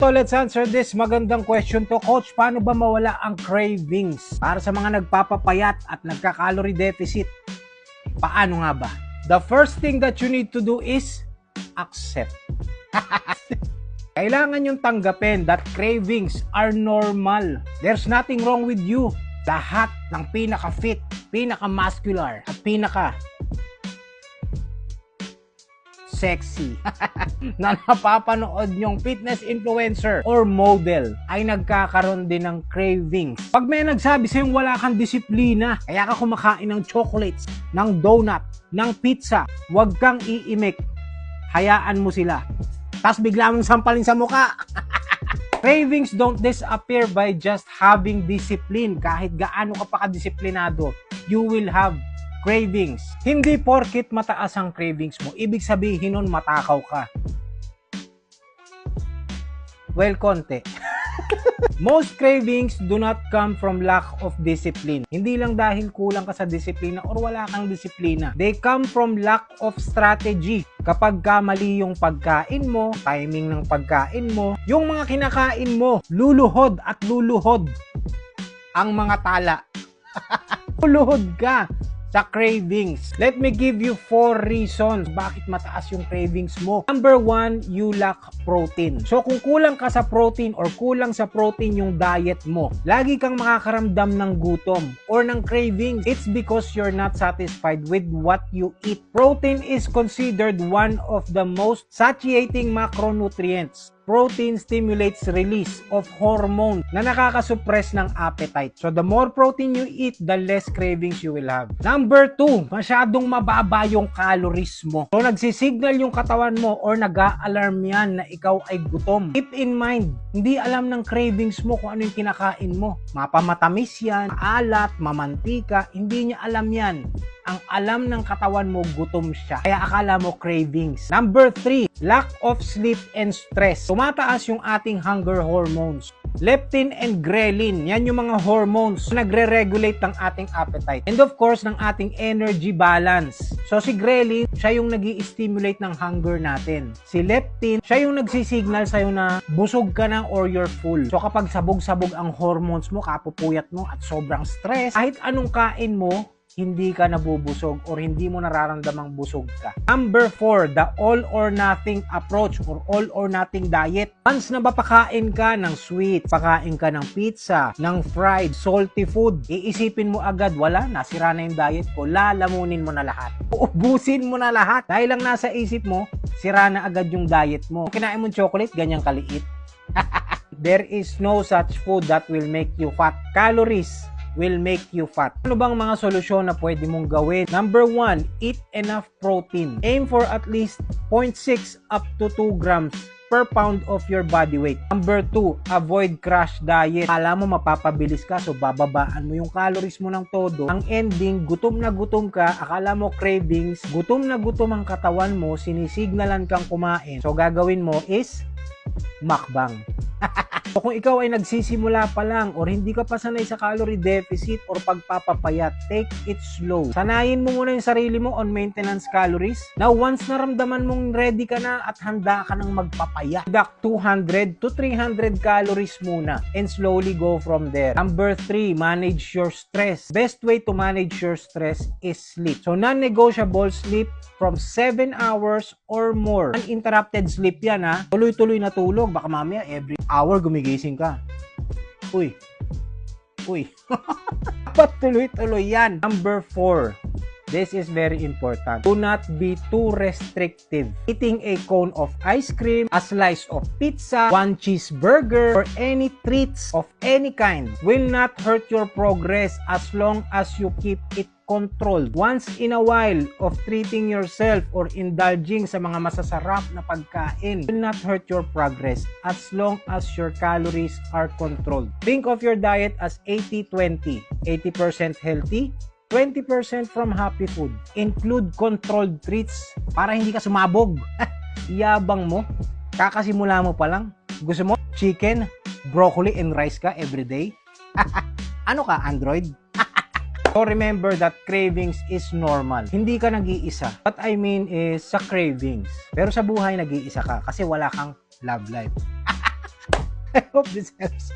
So let's answer this magandang question to, Coach. Paano ba mawala ang cravings? Para sa mga nagpapapayat at nagka-calorie deficit, paano nga ba? The first thing that you need to do is accept. Kailangan yung tanggapin that cravings are normal. There's nothing wrong with you. Lahat ng pinaka-fit, pinaka-muscular, at pinaka-sexy na napapanood nyong fitness influencer or model ay nagkakaroon din ng cravings. Pag may nagsabi sa'yo wala kang disiplina, kaya ka kumakain ng chocolates, ng donut, ng pizza, huwag kang iimik. Hayaan mo sila. Tapos bigla mong sampalin sa muka. Cravings don't disappear by just having discipline. Kahit gaano ka pa kadisiplinado, you will have cravings. Hindi porkit mataas ang cravings mo, ibig sabihin nun matakaw ka. Well, konti. Most cravings do not come from lack of discipline. Hindi lang dahil kulang ka sa disiplina or wala kang disiplina. They come from lack of strategy. Kapag mali yung pagkain mo, timing ng pagkain mo, yung mga kinakain mo, luluhod at luluhod ang mga tala. Luluhod ka sa cravings. Let me give you 4 reasons bakit mataas yung cravings mo. Number 1, you lack protein. So kung kulang ka sa protein or kulang sa protein yung diet mo, lagi kang makakaramdam ng gutom or ng cravings. It's because you're not satisfied with what you eat. Protein is considered one of the most satiating macronutrients. Protein stimulates release of hormone na nakakasuppress ng appetite. So the more protein you eat, the less cravings you will have. Number 2, masyadong mababa yung calories mo. So nagsisignal yung katawan mo or nag-a-alarm yan na ikaw ay gutom. Keep in mind, hindi alam ng cravings mo kung ano yung kinakain mo. Mapamatamis yan, maalat, mamantika, hindi niya alam yan. Ang alam ng katawan mo, gutom siya. Kaya akala mo cravings. Number 3, lack of sleep and stress. Tumataas yung ating hunger hormones. Leptin and ghrelin, yan yung mga hormones na nagre-regulate ng ating appetite. And of course, ng ating energy balance. So si ghrelin, siya yung nag-i-stimulate ng hunger natin. Si leptin, siya yung nagsisignal sa'yo na busog ka na or you're full. So kapag sabog-sabog ang hormones mo, kapupuyat mo at sobrang stress, kahit anong kain mo, hindi ka nabubusog or hindi mo nararamdamang busog ka. Number 4, the all or nothing approach or all or nothing diet. Once na papakain ka ng sweet, pakain ka ng pizza, ng fried, salty food, iisipin mo agad, wala, nasira na yung diet ko, lalamunin mo na lahat. Uubusin mo na lahat. Dahil lang nasa isip mo, sira na agad yung diet mo. Kinain mong chocolate, ganyang kaliit. There is no such food that will make you fat. Calories will make you fat. Ano bang mga solusyon na pwede mong gawin? Number 1, eat enough protein. Aim for at least 0.6 up to 2 grams per pound of your body weight. Number 2, avoid crash diet. Akala mo mapapabilis ka, so bababaan mo yung calories mo ng todo. Ang ending, gutom na gutom ka, akala mo cravings, gutom na gutom ang katawan mo, sinisignalan kang kumain. So gagawin mo is mukbang. So kung ikaw ay nagsisimula pa lang or hindi ka pa sanay sa calorie deficit or pagpapapayat, take it slow. Sanayin mo muna yung sarili mo on maintenance calories. Now, once naramdaman mong ready ka na at handa ka ng magpapayat, deduct 200 to 300 calories muna and slowly go from there. Number 3, manage your stress. Best way to manage your stress is sleep. So non-negotiable sleep from 7 hours or more. Uninterrupted sleep yan ha. Tuloy-tuloy na tulog. Baka mamaya every hour gumigising ka. Uy. Dapat tuloy-tuloy yan. Number 4. This is very important. Do not be too restrictive. Eating a cone of ice cream, a slice of pizza, 1 cheeseburger, or any treats of any kind will not hurt your progress as long as you keep it controlled. Once in a while of treating yourself or indulging sa mga masasarap na pagkain will not hurt your progress as long as your calories are controlled. Think of your diet as 80-20. 80% healthy, 20% from happy food. Include controlled treats para hindi ka sumabog. Yabang mo. Kakasimula mo pa lang. Gusto mo chicken, broccoli, and rice ka everyday? Ano ka, Android? So remember that cravings is normal. Hindi ka nag-iisa. What I mean is sa cravings. Pero sa buhay nag-iisa ka kasi wala kang love life. I hope this helps.